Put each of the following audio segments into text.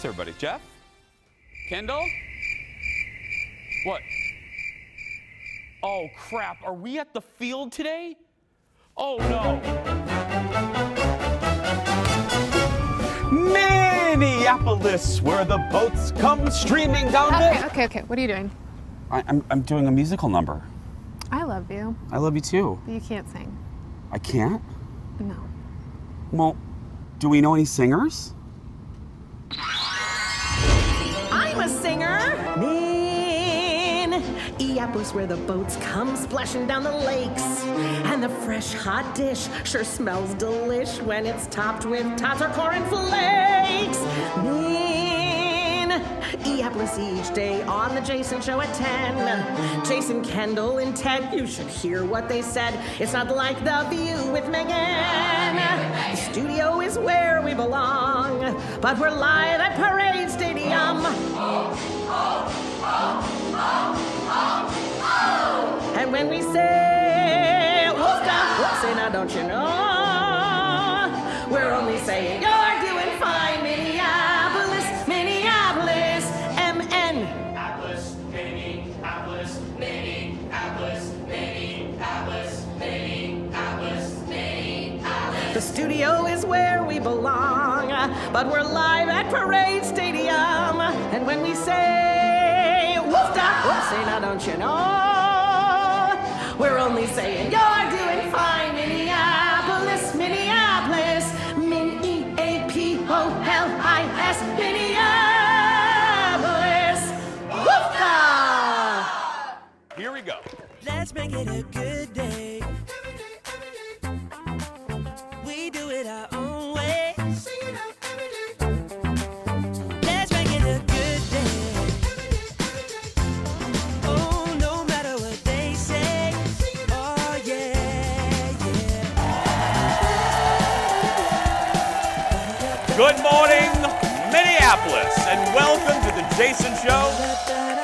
Where's everybody? Jeff? Kendall? What? Oh, crap. Are we at the field today? Oh, no. Minneapolis, where the boats come streaming down the... Okay. What are you doing? I'm doing a musical number. I love you. I love you, too. But you can't sing. I can't? No. Well, do we know any singers? I'm a singer. Minneapolis, where the boats come splashing down the lakes. And the fresh hot dish sure smells delish when it's topped with tots or corn flakes. Minneapolis each day on the Jason Show at 10. Jason, Kendall, and Ted, you should hear what they said. It's not like The View with Megan. The studio is where we belong, but we're live at Parade Stadium. And when we say, whoopsie, say now don't you know, we're only saying you're doing fine, Minneapolis, MN. Minneapolis, Minneapolis, Minneapolis, Minneapolis, Minneapolis, Minneapolis. The studio is where we belong, but we're live at Parade Stadium. And when we say, whoopsie, now don't you know, we're only saying you're doing fine, Minneapolis, Minneapolis, Minneapolis, Minneapolis. Woofda! Here we go. Let's make it a good day. We do it our own way. Let's make it a good day. Oh, no matter what they say. Oh, yeah. Good morning, Minneapolis, and welcome to the Jason Show,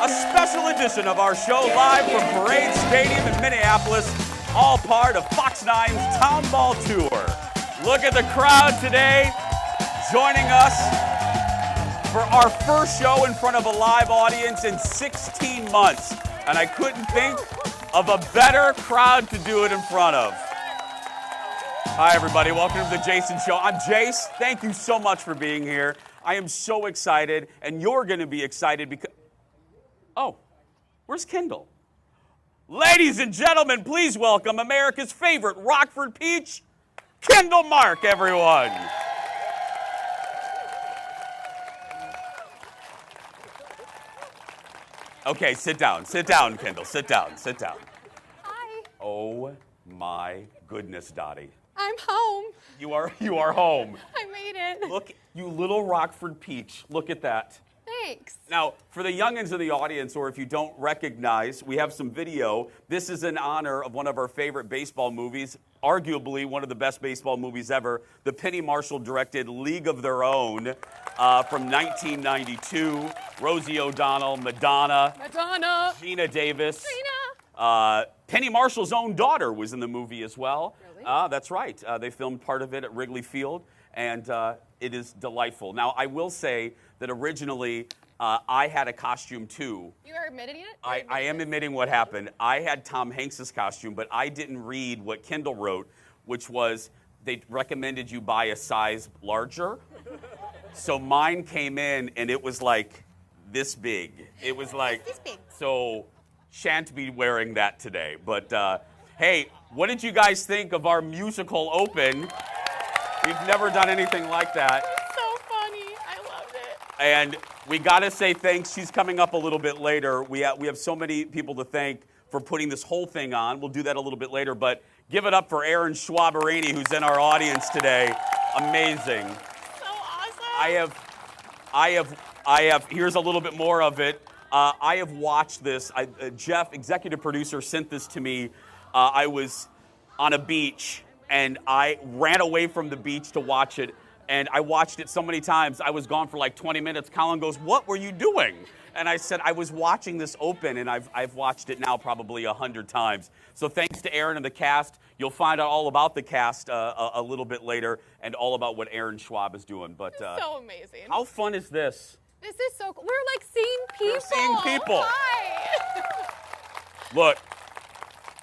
a special edition of our show live from Parade Stadium in Minneapolis, all part of Fox 9's Town Ball Tour. Look at the crowd today joining us for our first show in front of a live audience in 16 months, and I couldn't think of a better crowd to do it in front of. Hi, everybody. Welcome to the Jason Show. I'm Jace. Thank you so much for being here. I am so excited, and you're going to be excited because... Oh, where's Kendall? Ladies and gentlemen, please welcome America's favorite Rockford Peach, Kendall Mark, everyone. Okay, sit down, Kendall. Sit down. Hi. Oh, my goodness, Dottie. I'm home. You are home. I made it. Look, you little Rockford Peach. Look at that. Thanks. Now, for the youngins in the audience, or if you don't recognize, we have some video. This is in honor of one of our favorite baseball movies, arguably one of the best baseball movies ever, the Penny Marshall-directed League of Their Own from 1992. Rosie O'Donnell, Madonna, Gina Davis. Penny Marshall's own daughter was in the movie as well. Really? That's right. They filmed part of it at Wrigley Field, and it is delightful. Now, I will say that originally I had a costume too. You are admitting it? I am admitting what happened. I had Tom Hanks's costume, but I didn't read what Kendall wrote, which was they recommended you buy a size larger. So mine came in, and it was like this big. It was like this big. So shan't be wearing that today. But hey, what did you guys think of our musical open? We've never done anything like that. So funny. I loved it. And we got to say thanks. She's coming up a little bit later. We have so many people to thank for putting this whole thing on. We'll do that a little bit later. But give it up for Erin Schwab, who's in our audience today. Amazing. So awesome. I have. Here's a little bit more of it. I have watched this. Jeff, executive producer, sent this to me. I was on a beach, and I ran away from the beach to watch it. And I watched it so many times. I was gone for like 20 minutes. Colin goes, "What were you doing?" And I said, "I was watching this open," and I've watched it now probably 100 times. So thanks to Erin and the cast. You'll find out all about the cast a little bit later and all about what Erin Schwab is doing. But So amazing. how fun is this? This is so cool. We're like seeing people. We're seeing people. Hi. Look,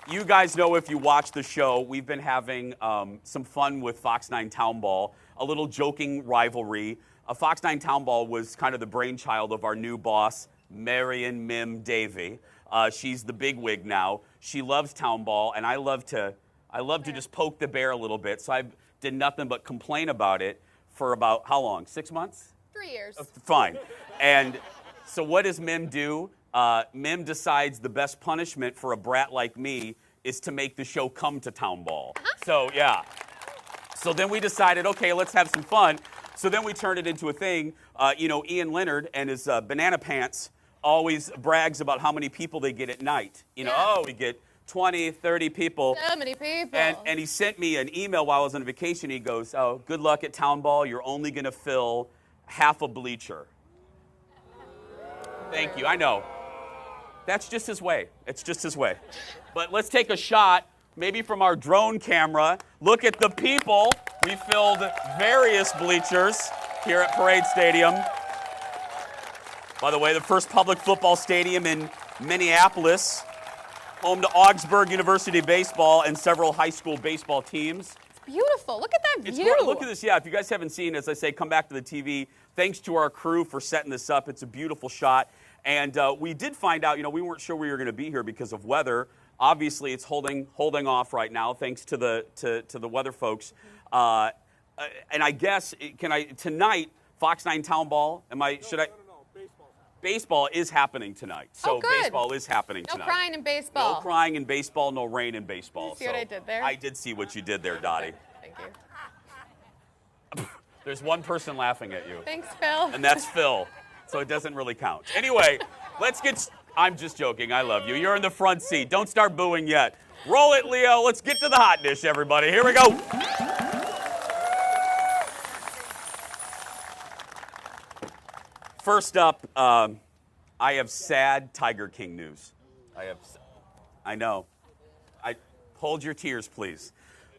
you guys know if you watch the show, we've been having some fun with Fox 9 Town Ball, a little joking rivalry. Fox 9 Town Ball was kind of the brainchild of our new boss, Marion Mim Davey. She's the bigwig now. She loves Town Ball, and I love to just poke the bear a little bit. So I did nothing but complain about it for about how long? 6 months? 3 years. Fine. And so what does Mim do? Mim decides the best punishment for a brat like me is to make the show come to Town Ball. So, yeah. So then we decided, okay, let's have some fun. So then we turned it into a thing. Ian Leonard and his banana pants always brags about how many people they get at night. We get 20, 30 people. So many people. And he sent me an email while I was on vacation. He goes, oh, good luck at Town Ball. You're only going to fill half a bleacher. Thank you. I know. That's just his way. It's just his way. But let's take a shot, maybe from our drone camera. Look at the people. We filled various bleachers here at Parade Stadium. By the way, the first public football stadium in Minneapolis, home to Augsburg University baseball and several high school baseball teams. Beautiful. Look at that It's view. look at this. Yeah, if you guys haven't seen, as I say, come back to the TV. Thanks to our crew for setting this up. It's a beautiful shot. And we did find out, we weren't sure we were going to be here because of weather. Obviously, it's holding off right now, thanks to the weather folks. And I guess tonight, Fox 9 Town Ball? Baseball is happening tonight. So good. Baseball is happening No tonight. crying in baseball. No crying in baseball, no rain in baseball. Did you see what I did there? I did see what you did there, Dottie. Thank you. There's one person laughing at you. Thanks, Phil. And that's Phil. So it doesn't really count. Anyway, I'm just joking. I love you. You're in the front seat. Don't start booing yet. Roll it, Leo. Let's get to the hot dish, everybody. Here we go. First up, I have sad Tiger King news. I know. Hold your tears, please.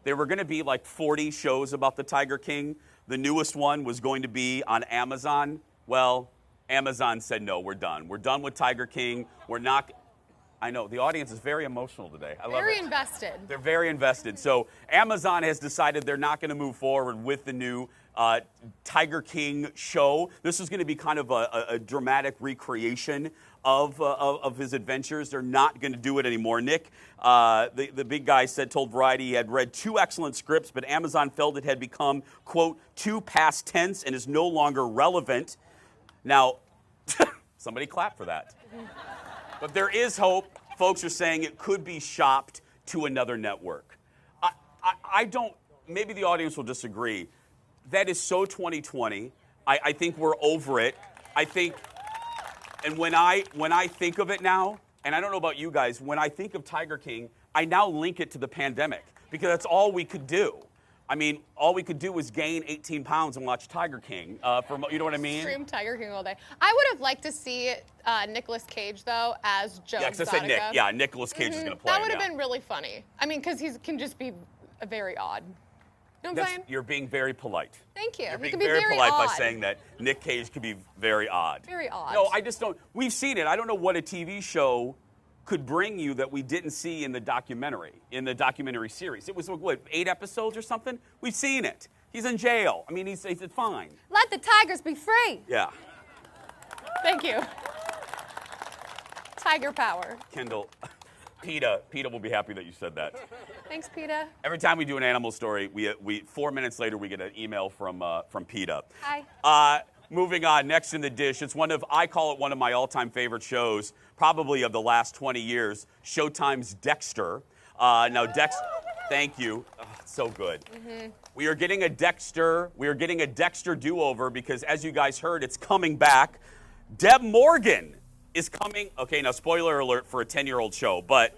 There were going to be like 40 shows about the Tiger King. The newest one was going to be on Amazon. Well, Amazon said, no, we're done. We're done with Tiger King. We're not. I know, the audience is very emotional today. I love it. Very invested. They're very invested. So Amazon has decided they're not going to move forward with the new Tiger King show. This is going to be kind of a dramatic recreation of his adventures. They're not going to do it anymore. Nick, the big guy, told Variety he had read 2 excellent scripts, but Amazon felt it had become, quote, too past tense and is no longer relevant. Now, somebody clap for that. But there is hope. Folks are saying it could be shopped to another network. I don't, maybe the audience will disagree. That is so 2020. I think we're over it. I think, and when I think of it now, and I don't know about you guys, when I think of Tiger King, I now link it to the pandemic because that's all we could do. I mean, all we could do was gain 18 pounds and watch Tiger King. You know what I mean? Stream Tiger King all day. I would have liked to see Nicolas Cage, though, as Joe Yeah, because I said Nick. Yeah, Nicolas Cage is going to play That him, would have yeah. been really funny. I mean, because he can just be very odd. You know what I'm saying? You're being very polite. Thank you. You're He being can be very polite odd. by saying that Nick Cage could be very odd. Very odd. No, I just don't. We've seen it. I don't know what a TV show could bring you that we didn't see in the documentary series. It was, what, 8 episodes or something? We've seen it. He's in jail. I mean, he's fine. Let the tigers be free. Yeah. Thank you. Tiger power. Kendall, PETA will be happy that you said that. Thanks, PETA. Every time we do an animal story, we 4 minutes later, we get an email from PETA. Hi. Moving on, next in the dish, I call it one of my all-time favorite shows, probably of the last 20 years, Showtime's Dexter. Now, Dexter, thank you. Oh, it's so good. Mm-hmm. We are getting a Dexter do-over because, as you guys heard, it's coming back. Deb Morgan is coming. Okay, now, spoiler alert for a 10-year-old show, but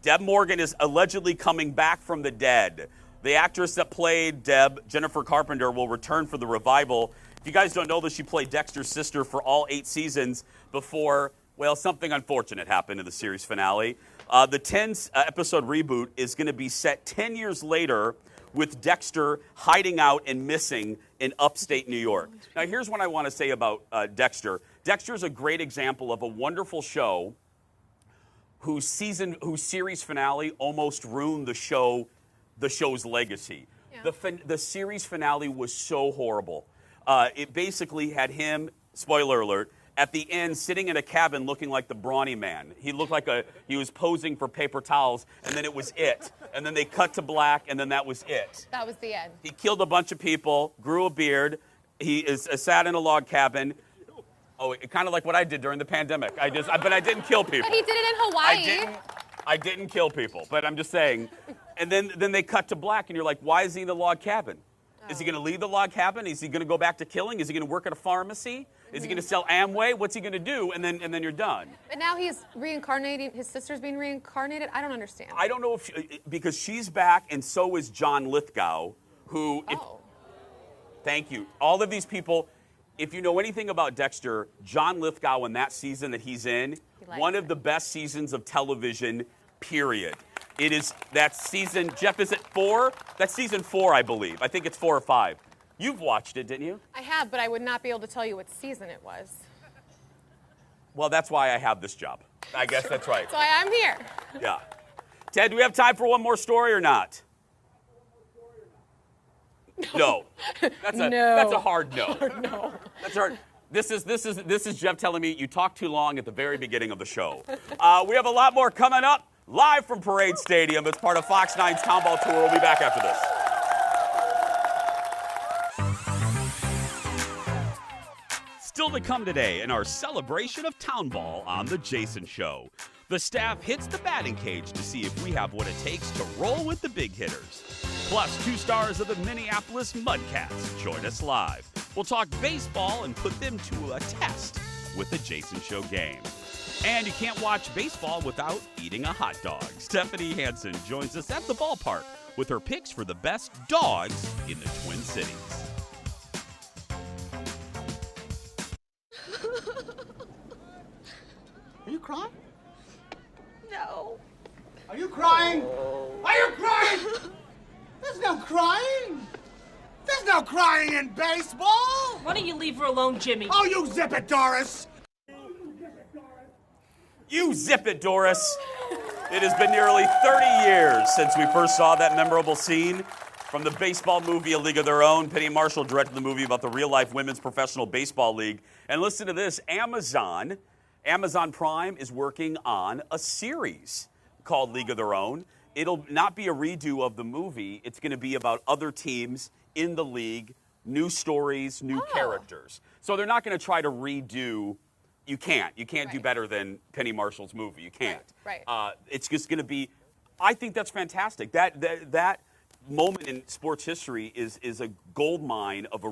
Deb Morgan is allegedly coming back from the dead. The actress that played Deb, Jennifer Carpenter, will return for the revival. If you guys don't know this, she played Dexter's sister for all 8 seasons before Well, something unfortunate happened in the series finale. The 10-episode reboot is going to be set 10 years later with Dexter hiding out and missing in upstate New York. Now, here's what I want to say about Dexter. Dexter is a great example of a wonderful show whose series finale almost ruined the show's legacy. Yeah. The series finale was so horrible. It basically had him, spoiler alert, at the end sitting in a cabin looking like the brawny man. He looked like he was posing for paper towels, and then it was it. And then they cut to black, and then that was it. That was the end. He killed a bunch of people, grew a beard. He sat in a log cabin. Oh, kind of like what I did during the pandemic. But I didn't kill people. But he did it in Hawaii. I didn't kill people, but I'm just saying. And then they cut to black, and you're like, why is he in the log cabin? Is he going to leave the log cabin? Is he going to go back to killing? Is he going to work at a pharmacy? Is he going to sell Amway? What's he going to do? And then you're done. But now he's reincarnating. His sister's being reincarnated. I don't understand. I don't know because she's back, and so is John Lithgow, who. Thank you. All of these people. If you know anything about Dexter, John Lithgow in that season that he's in, one of the best seasons of television, period. It is that season. Jeff, is it 4? That's season 4, I believe. I think it's 4 or 5. You've watched it, didn't you? I have, but I would not be able to tell you what season it was. Well, that's why I have this job. I guess that's right. That's why I'm here. Yeah. Ted, do we have time for one more story or not? No. That's a hard no. No. That's hard. This is Jeff telling me you talked too long at the very beginning of the show. We have a lot more coming up live from Parade Stadium. It's part of Fox 9's Town Ball Tour. We'll be back after this. Still to come today in our celebration of Town Ball on The Jason Show. The staff hits the batting cage to see if we have what it takes to roll with the big hitters. Plus, 2 stars of the Minneapolis Mudcats join us live. We'll talk baseball and put them to a test with the Jason Show game. And you can't watch baseball without eating a hot dog. Stephanie Hansen joins us at the ballpark with her picks for the best dogs in the Twin Cities. Are you crying? No. Are you crying? Are you crying? There's no crying. There's no crying in baseball. Why don't you leave her alone, Jimmy? Oh, you zip it, Doris. You zip it, Doris. It has been nearly 30 years since we first saw that memorable scene from the baseball movie A League of Their Own. Penny Marshall directed the movie about the real-life women's professional baseball league. And listen to this, Amazon Prime is working on a series called League of Their Own. It'll not be a redo of the movie. It's going to be about other teams in the league, new stories, new characters. So they're not going to try to redo. You can't do better than Penny Marshall's movie. You can't. Right. It's just going to be. I think that's fantastic. That moment in sports history is a gold mine of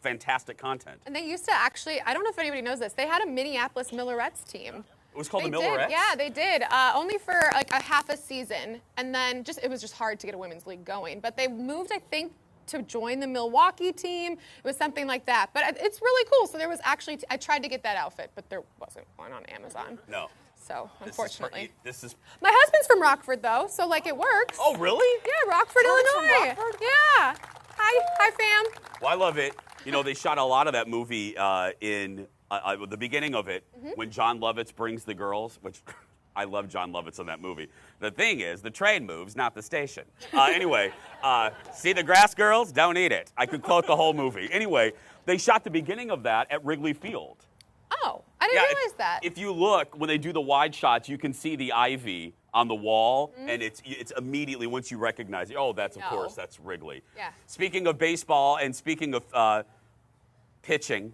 fantastic content. And they used to actually, I don't know if anybody knows this, they had a Minneapolis Millerettes team. It was called They the Millerettes? did. Yeah, they did. Only for like a half a season. And then it was just hard to get a women's league going. But they moved, I think, to join the Milwaukee team. It was something like that. But it's really cool. So there was actually, I tried to get that outfit, but there wasn't one on Amazon. No. So, unfortunately. This is. My husband's from Rockford, though, so like it works. Oh, really? Yeah, Rockford, Illinois. Yeah. Hi, fam. Well, I love it. You know, they shot a lot of that movie in the beginning of it when John Lovitz brings the girls, which I love John Lovitz in that movie. The thing is, the train moves, not the station. Anyway, see the grass, girls? Don't eat it. I could quote the whole movie. Anyway, they shot the beginning of that at Wrigley Field. Oh, I didn't realize that. If you look, when they do the wide shots, you can see the ivy on the wall, and it's immediately, once you recognize it, of course, that's Wrigley. Yeah. Speaking of baseball and speaking of pitching,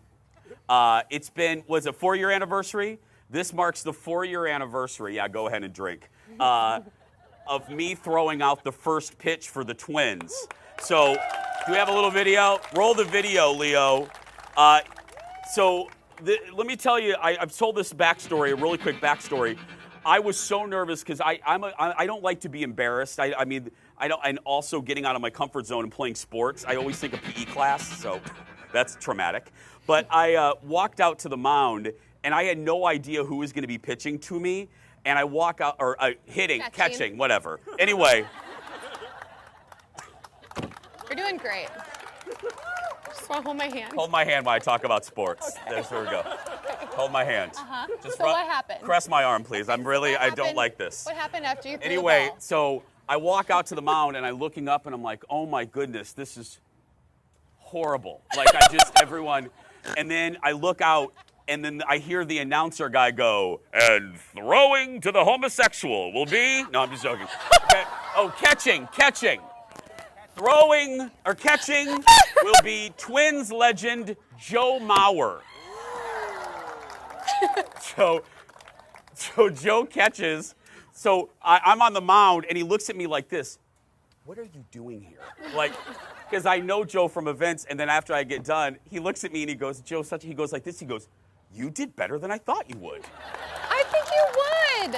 it's been, was it 4-year anniversary? This marks the 4-year anniversary, yeah, go ahead and drink, of me throwing out the first pitch for the Twins. So, do we have a little video? Roll the video, Leo. Let me tell you, I've told this backstory, a really quick backstory. I was so nervous because I don't like to be embarrassed. I mean, and also getting out of my comfort zone and playing sports. I always think of PE class, so that's traumatic. But I walked out to the mound, and I had no idea who was going to be pitching to me. And I walk out, or catching, whatever. Anyway. You're doing great. Just want to hold my hand. Hold my hand while I talk about sports. There we go. Hold my hand. Just So what happened? Press my arm, please. I don't like this. What happened after you threw Anyway, the ball? so I walk out to the mound and I'm looking up and I'm like, oh my goodness, this is horrible. Like everyone, and then I look out and then I hear the announcer guy go, and throwing to the homosexual will be, no, I'm just joking. Okay. Oh, catching. Throwing or catching will be Twins legend Joe Mauer. So Joe catches. So I'm on the mound, and he looks at me like this. What are you doing here? Like, because I know Joe from events, and then after I get done, he looks at me and he goes, he goes like this. He goes, you did better than I thought you would. I think you would.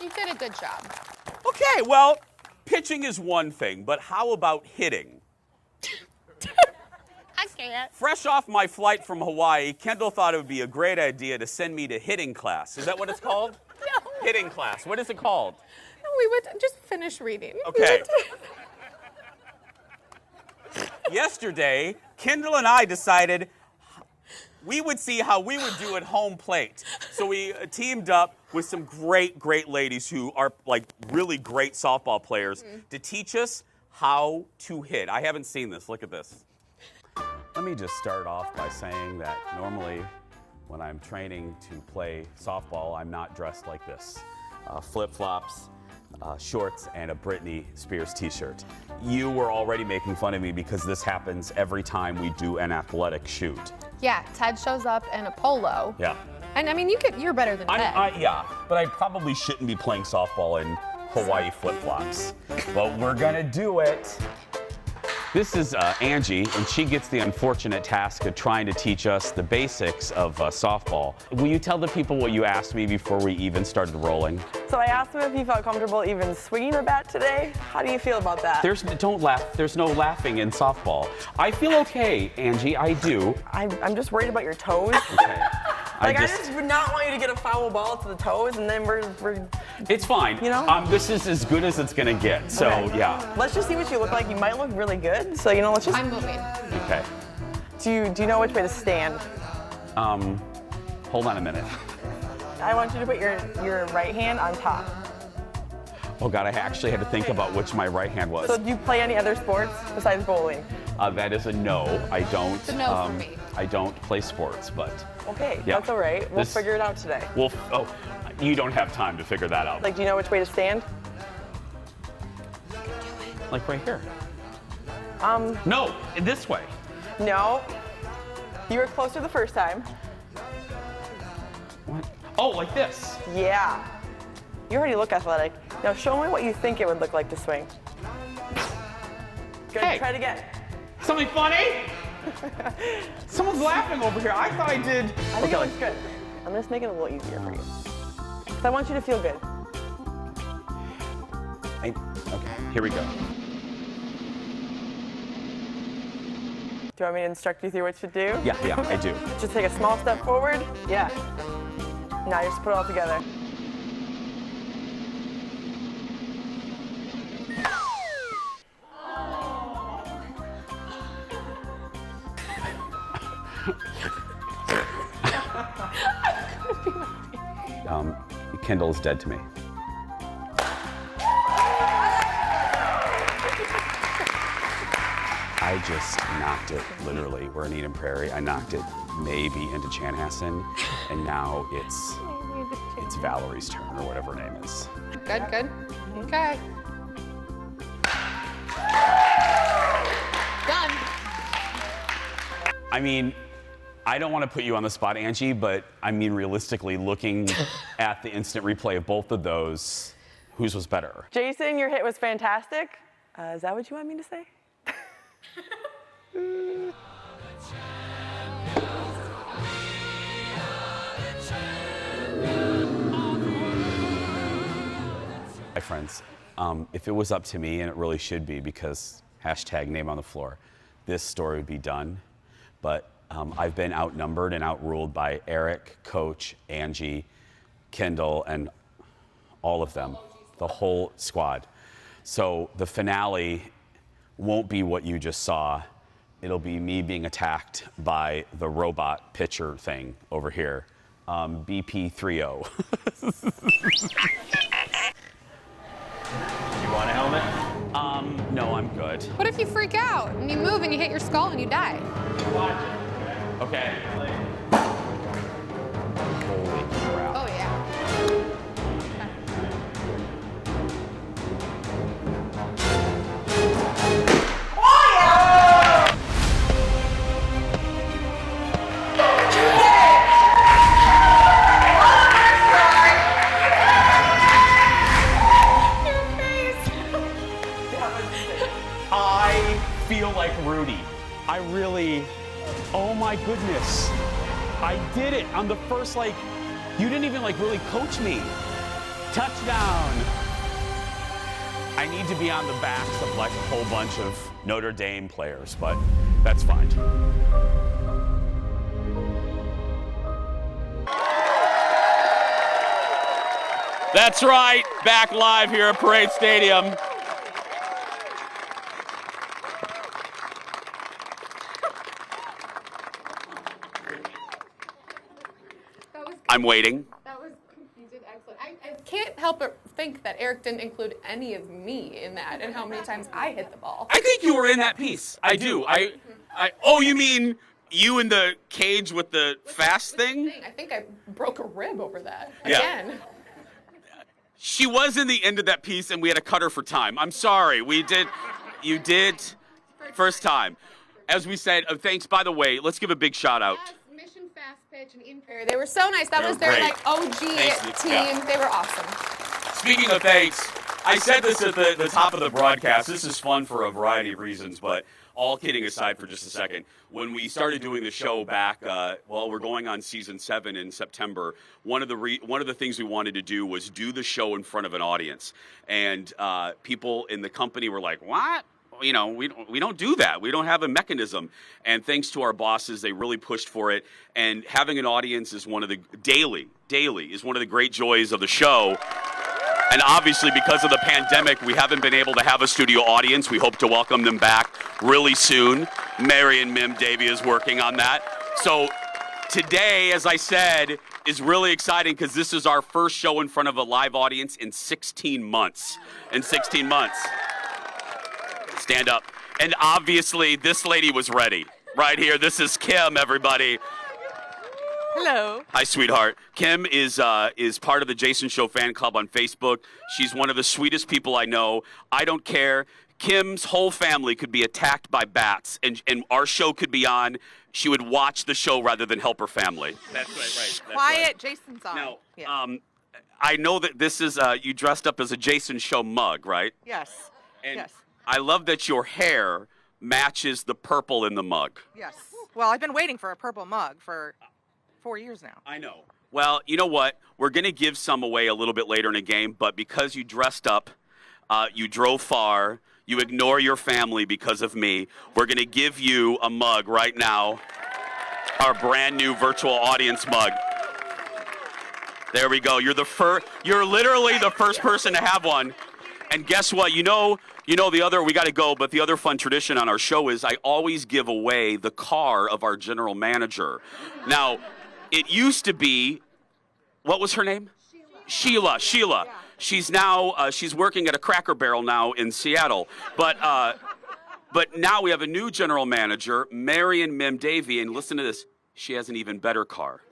You did a good job. Okay, well, pitching is one thing, but how about hitting? I can't. Fresh off my flight from Hawaii, Kendall thought it would be a great idea to send me to hitting class. Is that what it's called? No. Hitting class. What is it called? No, we would just finish reading. Okay. Yesterday, Kendall and I decided we would see how we would do at home plate. So we teamed up with some great ladies who are like really great softball players to teach us how to hit. I haven't seen this. Look at this. Let me just start off by saying that normally when I'm training to play softball, I'm not dressed like this. Flip-flops, shorts, and a Britney Spears t-shirt. You were already making fun of me because this happens every time we do an athletic shoot. Yeah, Ted shows up in a polo. Yeah. And I mean, you're better than Ted. Yeah, but I probably shouldn't be playing softball in Hawaii flip-flops. But we're gonna do it. This is Angie, and she gets the unfortunate task of trying to teach us the basics of softball. Will you tell the people what you asked me before we even started rolling? So I asked him if he felt comfortable even swinging a bat today. How do you feel about that? Don't laugh. There's no laughing in softball. I feel okay, Angie. I do. I'm just worried about your toes. Okay. I just would not want you to get a foul ball to the toes, and then we're It's fine. You know? This is as good as it's gonna get. So Okay. yeah. Let's just see what you look like. You might look really good. So let's just. I'm moving. Okay. Do you know which way to stand? Hold on a minute. I want you to put your right hand on top. Oh God, I actually had to think about which my right hand was. So do you play any other sports besides bowling? That is a no. I don't. It's a no for me. I don't play sports, but. Okay, Yeah. that's all right. We'll This- figure it out today. You don't have time to figure that out. Like, do you know which way to stand? Like right here. Um, No, this way. no. You were closer the first time. What? Oh, like this. Yeah. You already look athletic. Now show me what you think it would look like to swing. Good, Hey. try it again. Something funny? Someone's laughing over here. I thought I did. I think it looks good. I'm just making it a little easier for you. 'Cause I want you to feel good. Okay, here we go. Do you want me to instruct you through what to do? Yeah, I do. Just take a small step forward. Yeah. Now you just put it all together. Kendall is dead to me. I just knocked it, literally. We're in Eden Prairie. I knocked it maybe into Chanhassen, and now it's Valerie's turn, or whatever her name is. Good. Okay. Done. I mean, I don't want to put you on the spot, Angie, but I mean, realistically, looking at the instant replay of both of those, whose was better? Jason, your hit was fantastic. Is that what you want me to say? Hi, friends. If it was up to me, and it really should be, because #name on the floor, this story would be done. But I've been outnumbered and outruled by Eric, Coach, Angie, Kendall, and all of them, the whole squad. So the finale won't be what you just saw. It'll be me being attacked by the robot pitcher thing over here, BP30. You want a helmet? No, I'm good. What if you freak out and you move and you hit your skull and you die? Watch it, Okay. okay? Holy crap. Oh, yeah. I feel like Rudy. I really, oh my goodness. I did it. I'm the first, like, you didn't even like really coach me. Touchdown. I need to be on the backs of like a whole bunch of Notre Dame players, but that's fine. That's right, back live here at Parade Stadium. I'm waiting. That was, you did excellent. I can't help but think that Eric didn't include any of me in that and how many times I hit the ball. I think you were in that piece. I do. Oh, you mean you in the cage with the fast thing? I think I broke a rib over that Yeah. again. She was in the end of that piece, and we had to cut her for time. I'm sorry. You did. First time. As we said, thanks, by the way, let's give a big shout out. Yes, Mission Fast Pitch and Ian Perry. They were so nice. That They was were their great. like OG Thanks, team. yeah. They were awesome. Speaking of thanks, I said this at the top of the broadcast. This is fun for a variety of reasons, but all kidding aside for just a second, when we started doing the show back, we're going on season 7 in September. One of the things we wanted to do was do the show in front of an audience, and people in the company were like, "What? You know, we don't do that. We don't have a mechanism." And thanks to our bosses, they really pushed for it. And having an audience is one of the daily is one of the great joys of the show. And obviously, because of the pandemic, we haven't been able to have a studio audience. We hope to welcome them back really soon. Mary and Mim Davey is working on that. So today, as I said, is really exciting because this is our first show in front of a live audience in 16 months. Stand up. And obviously, this lady was ready. Right here, this is Kim, everybody. Hello. Hi, sweetheart. Kim is part of the Jason Show fan club on Facebook. She's one of the sweetest people I know. I don't care. Kim's whole family could be attacked by bats, and our show could be on. She would watch the show rather than help her family. That's right. That's Quiet, right. Jason's on. Now, Yeah. I know that this is you dressed up as a Jason Show mug, right? Yes. And Yes. I love that your hair matches the purple in the mug. Yes. Well, I've been waiting for a purple mug for 4 years now. I know. Well, you know what? We're going to give some away a little bit later in the game, but because you dressed up, you drove far, you ignore your family because of me, we're going to give you a mug right now, our brand new virtual audience mug. There we go. You're literally the first person to have one. And guess what? You know the other, we got to go, but the other fun tradition on our show is I always give away the car of our general manager. Now, it used to be, what was her name? Sheila. She's now, she's working at a Cracker Barrel now in Seattle. But now we have a new general manager, Mary and Mim Davey, and listen to this, she has an even better car.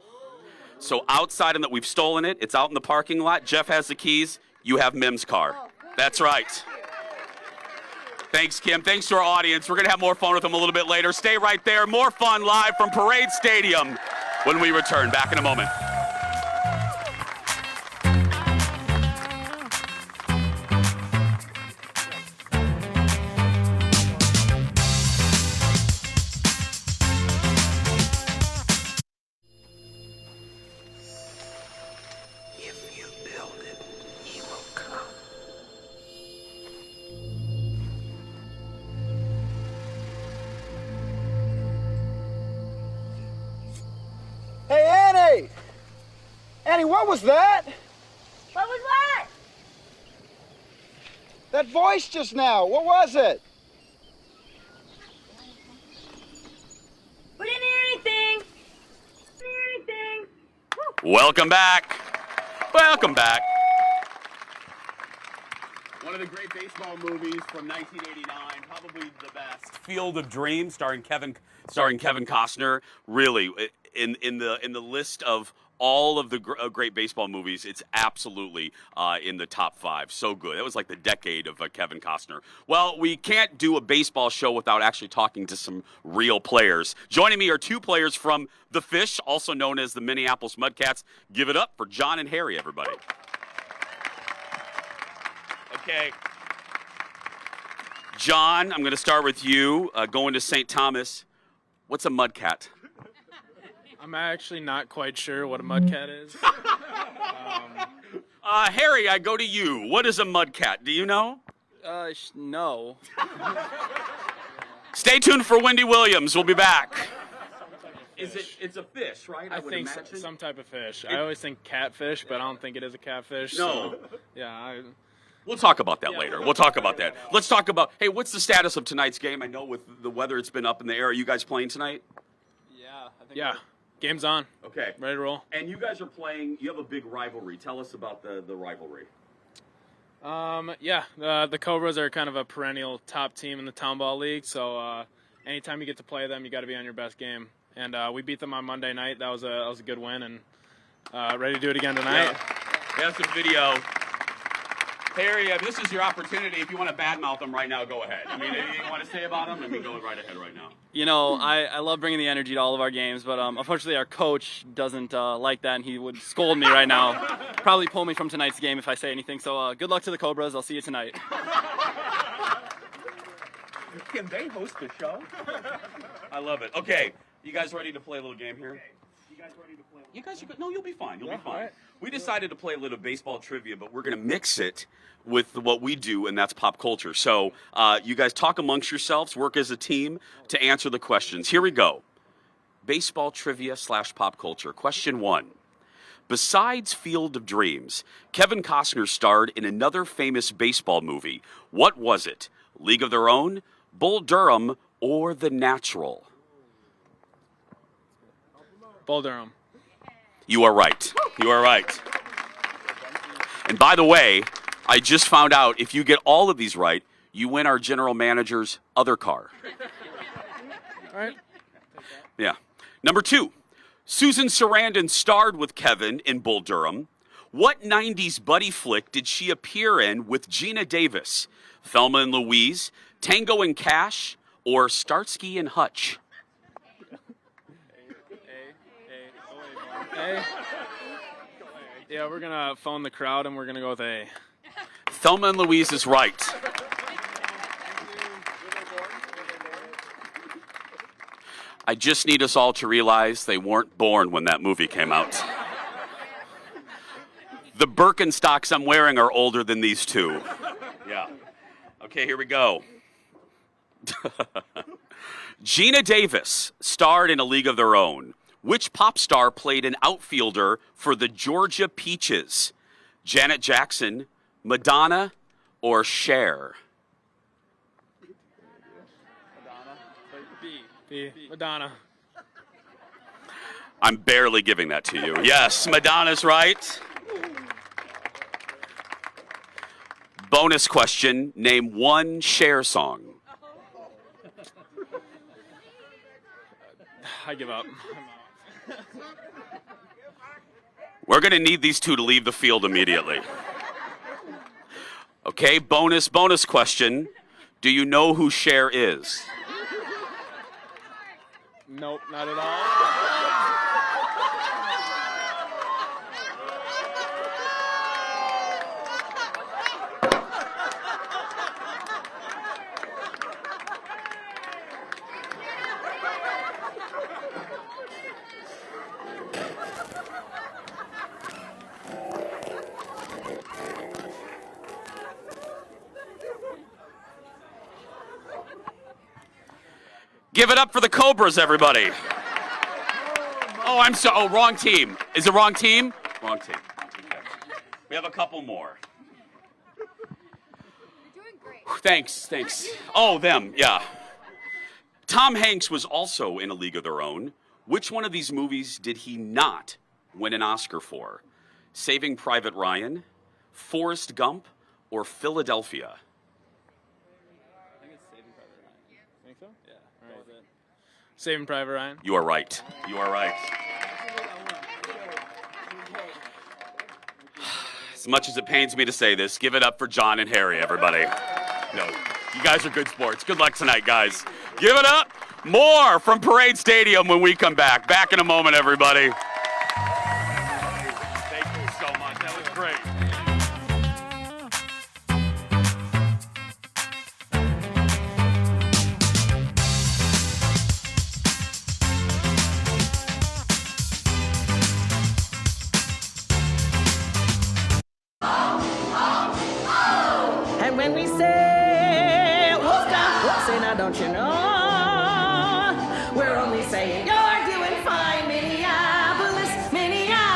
So outside of that, we've stolen it. It's out in the parking lot. Jeff has the keys. You have Mim's car. That's right. Thanks, Kim. Thanks to our audience. We're going to have more fun with them a little bit later. Stay right there. More fun live from Parade Stadium when we return. Back in a moment. If you build it, he will come. Annie, what was that? What was what? That voice just now, what was it? We didn't hear anything. Welcome back. Welcome back. One of the great baseball movies from 1989, probably the best. Field of Dreams, starring Kevin Costner. Really, in the list of all of the great baseball movies, it's absolutely in the top 5. So good. That was like the decade of Kevin Costner. Well, we can't do a baseball show without actually talking to some real players. Joining me are 2 players from the Fish, also known as the Minneapolis Mudcats. Give it up for John and Harry, everybody. Okay. John, I'm going to start with you. Going to St. Thomas. What's a mudcat? I'm actually not quite sure what a mudcat is. Harry, I go to you. What is a mudcat? Do you know? No. Stay tuned for Wendy Williams. We'll be back. It's a fish, right? I think some type of fish. I always think catfish, but I don't think it is a catfish. No. So, yeah. We'll talk about that later. We'll talk about that. Let's talk about, hey, what's the status of tonight's game? I know with the weather, it's been up in the air. Are you guys playing tonight? Yeah. Game's on. Okay. Ready to roll. And you guys are playing, you have a big rivalry. Tell us about the rivalry. The Cobras are kind of a perennial top team in the Town Ball League, so anytime you get to play them, you got to be on your best game. And we beat them on Monday night. That was a good win, and ready to do it again tonight. Yeah. We have some video. Harry, this is your opportunity. If you want to badmouth them right now, go ahead. I mean, anything you want to say about them? I mean, go right ahead right now. You know, I love bringing the energy to all of our games, but unfortunately our coach doesn't like that, and he would scold me right now. Probably pull me from tonight's game if I say anything. So good luck to the Cobras. I'll see you tonight. Can they host the show? I love it. Okay, you guys ready to play a little game here? You guys are good. No, you'll be fine. You'll be fine. Right. We decided to play a little baseball trivia, but we're going to mix it with what we do, and that's pop culture. So you guys talk amongst yourselves, work as a team to answer the questions. Here we go. Baseball trivia / pop culture. Question 1. Besides Field of Dreams, Kevin Costner starred in another famous baseball movie. What was it? League of Their Own, Bull Durham, or The Natural? Bull Durham. You are right. You are right. And by the way, I just found out if you get all of these right, you win our general manager's other car. All right. Yeah. Number 2, Susan Sarandon starred with Kevin in Bull Durham. What 90s buddy flick did she appear in with Gina Davis? Thelma and Louise, Tango and Cash, or Starsky and Hutch? A. Yeah, we're going to phone the crowd, and we're going to go with A. Thelma and Louise is right. I just need us all to realize they weren't born when that movie came out. The Birkenstocks I'm wearing are older than these 2. Yeah. Okay, here we go. Gina Davis starred in A League of Their Own. Which pop star played an outfielder for the Georgia Peaches? Janet Jackson, Madonna, or Cher? B. Madonna. I'm barely giving that to you. Yes, Madonna's right. Bonus question, name one Cher song. I give up. We're going to need these 2 to leave the field immediately. Okay, bonus question. Do you know who Cher is? Nope, not at all. Give it up for the Cobras, everybody. Oh, wrong team. Is it wrong team? Wrong team. Okay. We have a couple more. Thanks. Oh, them, yeah. Tom Hanks was also in A League of Their Own. Which one of these movies did he not win an Oscar for? Saving Private Ryan, Forrest Gump, or Philadelphia? I think it's Saving Private Ryan. Think so? Yeah. All right. Saving Private Ryan. You are right. As much as it pains me to say this, give it up for John and Harry, everybody. No, you guys are good sports. Good luck tonight, guys. Give it up. More from Parade Stadium when we come back. Back in a moment, everybody. Thank you so much. That was great. And when we say, whoop, say now don't you know? We're only saying you're doing fine, Minneapolis, MN.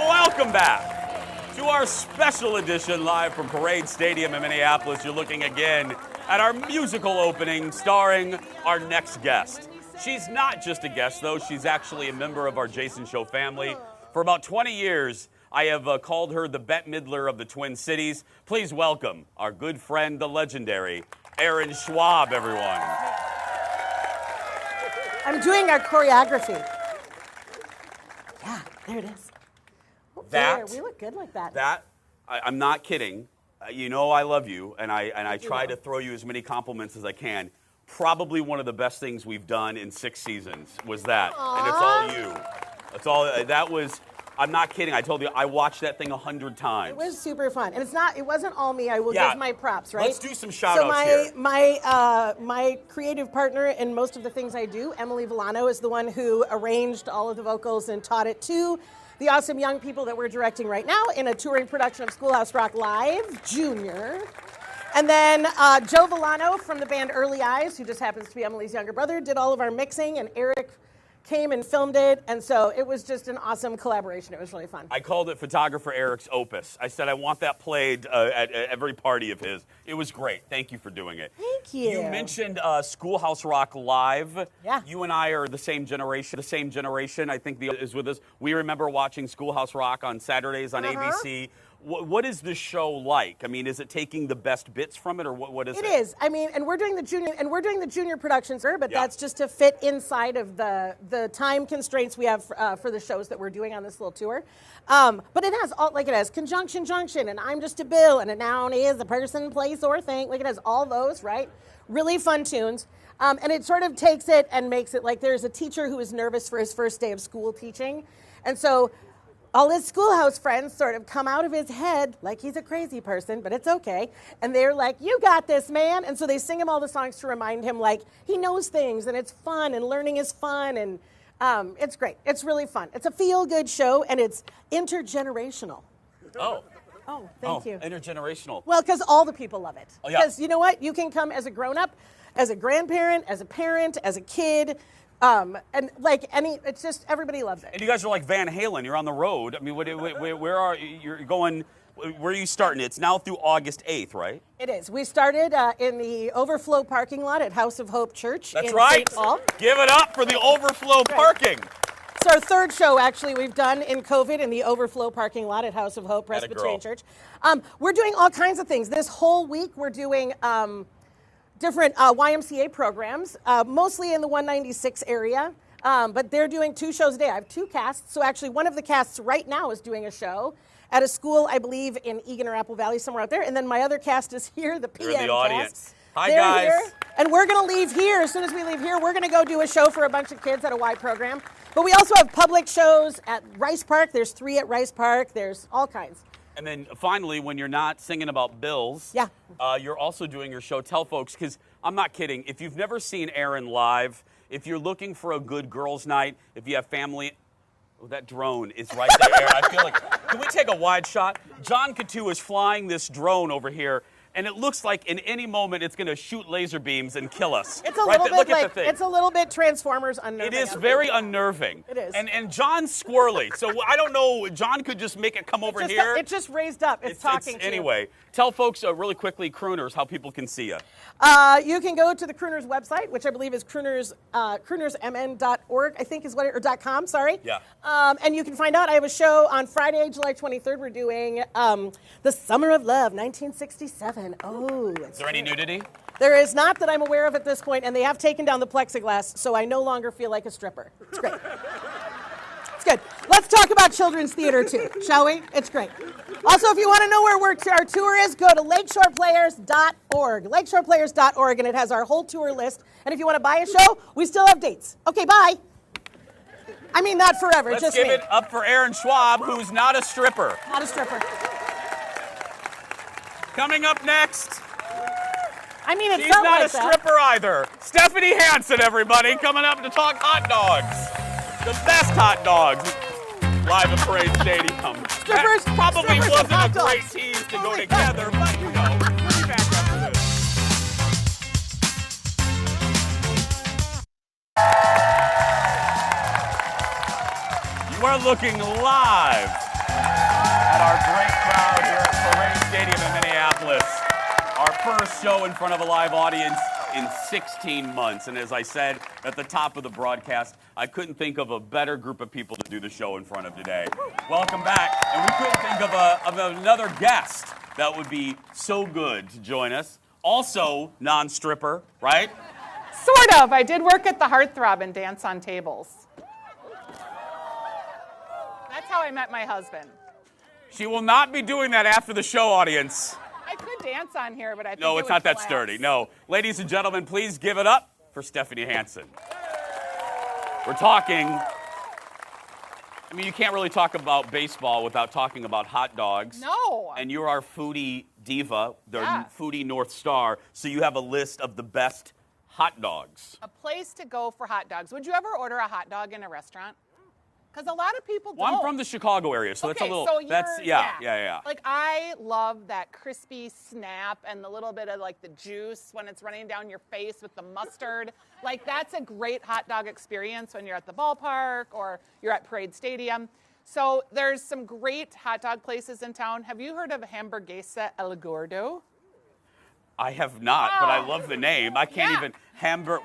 Welcome back to our special edition live from Parade Stadium in Minneapolis. You're looking again at our musical opening starring our next guest. She's not just a guest, though. She's actually a member of our Jason Show family. For about 20 years, I have called her the Bette Midler of the Twin Cities. Please welcome our good friend, the legendary Erin Schwab, everyone. I'm doing our choreography. Yeah, there it is. Oh, there, we look good like that. I'm not kidding. You know I love you, and I try to throw you as many compliments as I can. Probably one of the best things we've done in 6 seasons was that. Aww. And it's all you. It's all, that was, I'm not kidding. I told you, I watched that thing 100 times. It was super fun. And it wasn't all me. I will give my props, right? Let's do some shout-outs here. My creative partner in most of the things I do, Emily Villano, is the one who arranged all of the vocals and taught it to the awesome young people that we're directing right now in a touring production of Schoolhouse Rock Live, Junior. And then Joe Villano from the band Early Eyes, who just happens to be Emily's younger brother, did all of our mixing, and Eric came and filmed it, and so it was just an awesome collaboration. It was really fun. I called it Photographer Eric's Opus. I said I want that played at every party of his. It was great. Thank you for doing it. Thank you. You mentioned Schoolhouse Rock Live. Yeah. You and I are the same generation. I think is with us. We remember watching Schoolhouse Rock on Saturdays on ABC. What is the show like? I mean, is it taking the best bits from it, or what is it? It is. I mean, and we're doing the junior productions, but that's just to fit inside of the time constraints we have for the shows that we're doing on this little tour. But it has conjunction, junction, and I'm just a bill, and a noun is a person, place, or thing. Like, it has all those, right? Really fun tunes. And it sort of takes it and makes it like there's a teacher who is nervous for his first day of school teaching, and so all his schoolhouse friends sort of come out of his head like he's a crazy person, but it's okay. And they're like, you got this, man. And so they sing him all the songs to remind him, like, he knows things, and it's fun, and learning is fun, and it's great. It's really fun. It's a feel-good show, and it's intergenerational. Oh, thank you. Intergenerational. Well, because all the people love it. Oh, yeah. Because you know what? You can come as a grown-up, as a grandparent, as a parent, as a kid, and it's just, everybody loves it. And you guys are like Van Halen. You're on the road. I mean, where are you? You're going, where are you starting? It's now through August 8th, right? It is. We started in the overflow parking lot at House of Hope Church in right. St. Paul. Give it up for the overflow parking. It's our third show, actually, we've done in COVID in the overflow parking lot at House of Hope Presbyterian Church. We're doing all kinds of things. This whole week, we're doing different YMCA programs, mostly in the 196 area, but they're doing 2 shows a day. I have 2 casts, so actually one of the casts right now is doing a show at a school, I believe, in Egan or Apple Valley, somewhere out there, and then my other cast is here, the PM They're in the audience. cast. Hi, They're guys. Here, and we're going to leave here. As soon as we leave here, we're going to go do a show for a bunch of kids at a Y program. But we also have public shows at Rice Park. There's 3 at Rice Park. There's all kinds. And then finally, when you're not singing about bills, you're also doing your show. Tell folks, because I'm not kidding. If you've never seen Erin live, if you're looking for a good girls' night, if you have family, that drone is right there, Erin. I feel like, can we take a wide shot? John Coutu is flying this drone over here. and it looks like in any moment it's going to shoot laser beams and kill us. It's a little bit Look at like the thing. it's a little bit Transformers unnerving. It is very unnerving. It is. And John's squirrely, so I don't know. John could just make it come over here. It just raised up. It's talking to you. Anyway, tell folks really quickly, Crooners, how people can see you. You can go to the Crooners website, which I believe is croonersmn.org, I think is what or .com, sorry. Yeah. And you can find out I have a show on Friday, July 23rd. We're doing The Summer of Love, 1967. Oh, is there any nudity? There is not that I'm aware of at this point, and they have taken down the plexiglass, so I no longer feel like a stripper. It's great. It's good. Let's talk about children's theater too, shall we? It's great. Also, if you want to know where our tour is, go to lakeshoreplayers.org. Lakeshoreplayers.org, and it has our whole tour list. And if you want to buy a show, we still have dates. Okay, bye. I mean, not forever, Let's just give me. it up for Erin Schwab, who's not a stripper. Not a stripper. Coming up next. I mean, it's She's not like a stripper either. Stephanie Hansen, everybody, coming up to talk hot dogs. The best hot dogs. Live at Parade Stadium. Strippers, That probably strippers wasn't and hot a great dogs. tease to go together, but you know, we'll be back after this. You are looking live at our great crowd here at Parade Stadium in Minneapolis. Our first show in front of a live audience in 16 months. And as I said at the top of the broadcast, I couldn't think of a better group of people to do the show in front of today. Welcome back. And we couldn't think of another guest that would be so good to join us. Also non-stripper, right? Sort of. I did work at the Heartthrob and dance on tables. That's how I met my husband. She will not be doing that after the show, audience. I could dance on here, but I think No, it it's would not that collapse. sturdy. No. Ladies and gentlemen, please give it up for Stephanie Hansen. We're talking, I mean, you can't really talk about baseball without talking about hot dogs. No. And you're our foodie diva, the Yeah. foodie North Star, so you have a list of the best hot dogs. A place to go for hot dogs. Would you ever order a hot dog in a restaurant? Because a lot of people Well, don't. I'm from the Chicago area, so that's a Okay, little, so that's, you're- yeah. Like, I love that crispy snap and the little bit of, like, the juice when it's running down your face with the mustard. Like, that's a great hot dog experience when you're at the ballpark or you're at Parade Stadium. So there's some great hot dog places in town. Have you heard of Hamburguesa El Gordo? I have not, but I love the name. I can't Yeah. even,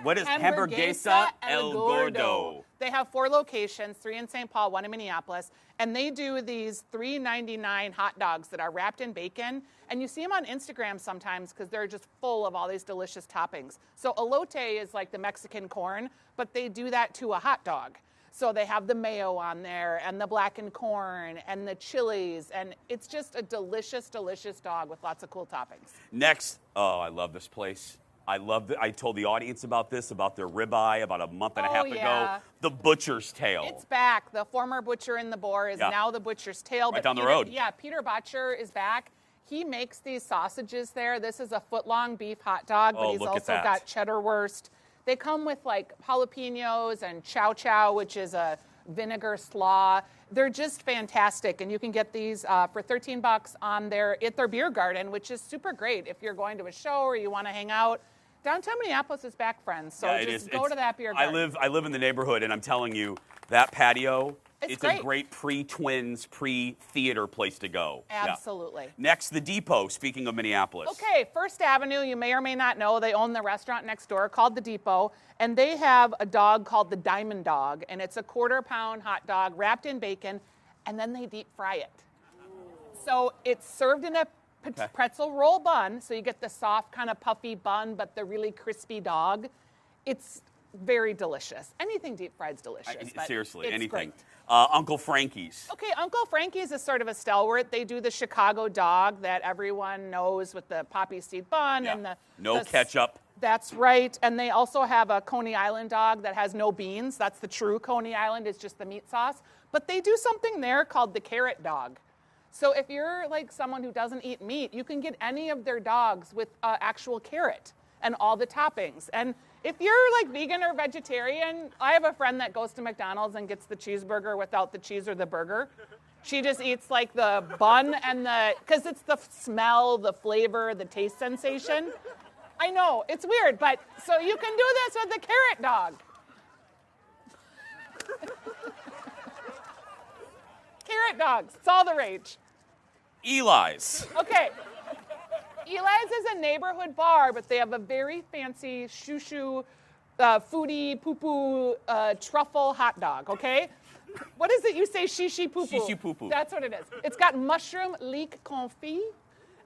what is Hamburguesa El Gordo? They have 4 locations, 3 in St. Paul, 1 in Minneapolis, and they do these $3.99 hot dogs that are wrapped in bacon, and you see them on Instagram sometimes because they're just full of all these delicious toppings. So elote is like the Mexican corn, but they do that to a hot dog. So they have the mayo on there and the blackened corn and the chilies, and it's just a delicious, delicious dog with lots of cool toppings. Next, oh, I love this place. I told the audience about this, about their ribeye about a month and a half yeah. ago. The Butcher's Tail. It's back. The former Butcher in the Boar is now the Butcher's Tail. Right but down the Peter- road. Yeah, Peter Butcher is back. He makes these sausages there. This is a foot-long beef hot dog, but Oh, he's look at also that. got cheddar wurst. They come with like jalapenos and chow chow, which is a vinegar slaw. They're just fantastic, and you can get these for $13 at their beer garden, which is super great if you're going to a show or you want to hang out. Downtown Minneapolis is back, friends. So Yeah, it just is. go to that beer garden. I live in the neighborhood, and I'm telling you, that patio, It's a great. great pre-Twins, pre-theater place to go. Yeah. Absolutely. Next, the Depot, speaking of Minneapolis. Okay, First Avenue, you may or may not know, they own the restaurant next door called The Depot, and they have a dog called the Diamond Dog, and it's a quarter-pound hot dog wrapped in bacon, and then they deep fry it. So it's served in a pretzel roll bun, so you get the soft kind of puffy bun, but the really crispy dog. It's very delicious. Anything deep fried is delicious. but Seriously, it's anything. great. Uncle Frankie's. Okay, Uncle Frankie's is sort of a stalwart. They do the Chicago dog that everyone knows with the poppy seed bun and the No ketchup. That's right. And they also have a Coney Island dog that has no beans. That's the true Coney Island. It's just the meat sauce. But they do something there called the carrot dog. So if you're like someone who doesn't eat meat, you can get any of their dogs with actual carrot and all the toppings. And if you're like vegan or vegetarian, I have a friend that goes to McDonald's and gets the cheeseburger without the cheese or the burger. She just eats like the bun and because it's the smell, the flavor, the taste sensation. I know, it's weird, but so you can do this with the carrot dog. Carrot dogs, it's all the rage. Eli's. Okay. Eli's is a neighborhood bar, but they have a very fancy shoo-shoo, foodie, poo-poo, truffle hot dog, okay? What is it you say, shishi poo-poo? Shishi poo-poo. That's what it is. It's got mushroom leek confit,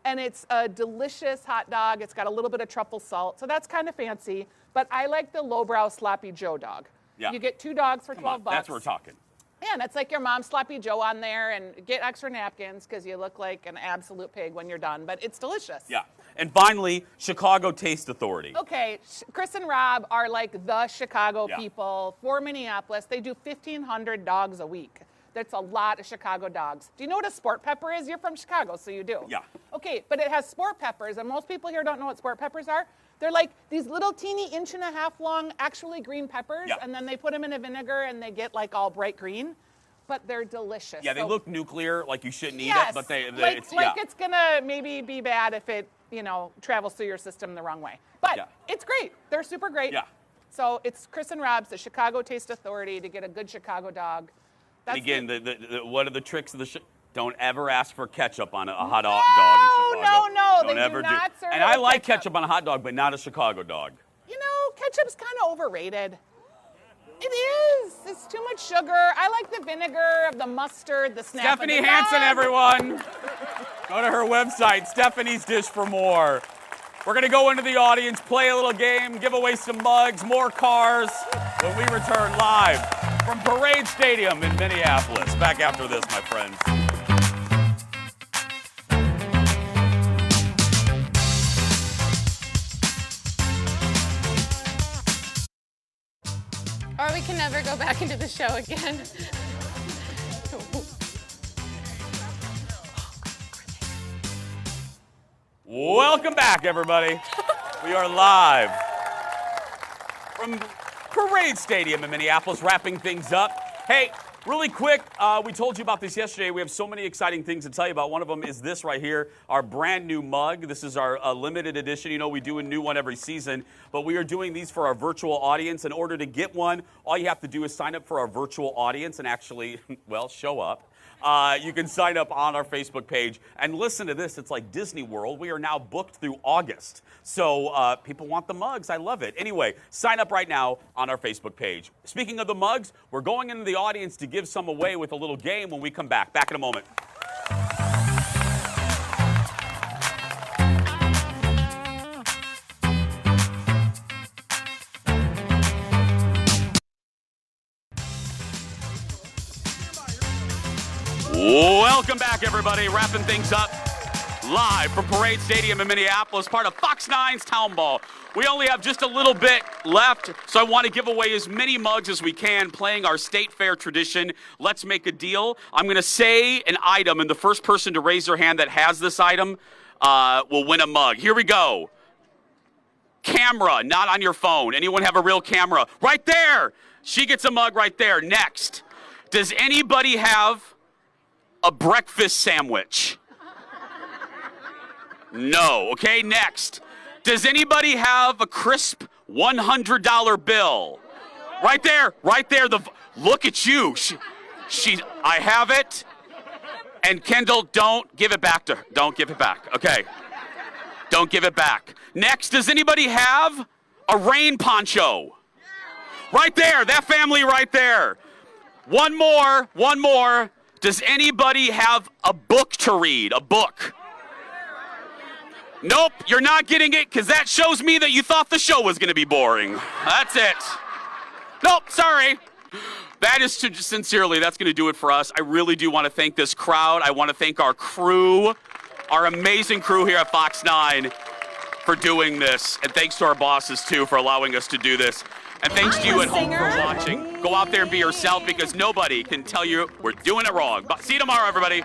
and it's a delicious hot dog. It's got a little bit of truffle salt, so that's kind of fancy. But I like the lowbrow Sloppy Joe dog. Yeah. You get 2 dogs for 12 bucks. That's what we're talking. Yeah, and it's like your mom's Sloppy Joe on there, and get extra napkins because you look like an absolute pig when you're done, but it's delicious. Yeah. And finally, Chicago Taste Authority. Okay, Chris and Rob are like the Chicago people for Minneapolis. They do 1,500 dogs a week. That's a lot of Chicago dogs. Do you know what a sport pepper is? You're from Chicago, so you do. Yeah. Okay, but it has sport peppers, and most people here don't know what sport peppers are. They're like these little teeny 1.5 inch long, actually green peppers, and then they put them in a vinegar and they get like all bright green, but they're delicious. Yeah, they look nuclear, like you shouldn't eat yes, it, but it's gonna maybe be bad if it, travels through your system the wrong way. But it's great. They're super great. Yeah. So it's Chris and Rob's, the Chicago Taste Authority, to get a good Chicago dog. And again, what are the tricks of the don't ever ask for ketchup on a hot dog in Chicago. No, Don't they ever do not serve And it I with like ketchup on a hot dog, but not a Chicago dog. Ketchup's kind of overrated. It is. It's too much sugar. I like the vinegar of the mustard, the snap Stephanie of the Hansen, dog. everyone. Go to her website, Stephanie's Dish for more. We're going to go into the audience, play a little game, give away some mugs, more cars when we return live from Parade Stadium in Minneapolis. Back after this, my friends. Or we can never go back into the show again. Welcome back, everybody. We are live from Parade Stadium in Minneapolis, wrapping things up. Hey, really quick, we told you about this yesterday. We have so many exciting things to tell you about. One of them is this right here, our brand new mug. This is our limited edition. We do a new one every season, but we are doing these for our virtual audience. In order to get one, all you have to do is sign up for our virtual audience and actually, show up. You can sign up on our Facebook page. And listen to this. It's like Disney World. We are now booked through August. So people want the mugs. I love it. Anyway, sign up right now on our Facebook page. Speaking of the mugs, we're going into the audience to give some away with a little game when we come back. Back in a moment. Welcome back, everybody. Wrapping things up live from Parade Stadium in Minneapolis, part of Fox 9's Town Ball. We only have just a little bit left, so I want to give away as many mugs as we can, playing our state fair tradition. Let's make a deal. I'm going to say an item, and the first person to raise their hand that has this item will win a mug. Here we go. Camera, not on your phone. Anyone have a real camera? Right there. She gets a mug right there. Next. Does anybody have a breakfast sandwich? No. Okay, next. Does anybody have a crisp $100 bill? Right there, right there. Look at you. I have it. And Kendall, don't give it back to her. Don't give it back. Okay. Don't give it back. Next, does anybody have a rain poncho? Right there, that family right there. One more. Does anybody have a book to read? A book? Nope, you're not getting it because that shows me that you thought the show was going to be boring. That's it. Nope, sorry. That is sincerely, that's going to do it for us. I really do want to thank this crowd. I want to thank our crew, our amazing crew here at Fox 9 for doing this. And thanks to our bosses, too, for allowing us to do this. And thanks to you at home for watching. Go out there and be yourself because nobody can tell you we're doing it wrong. See you tomorrow, everybody.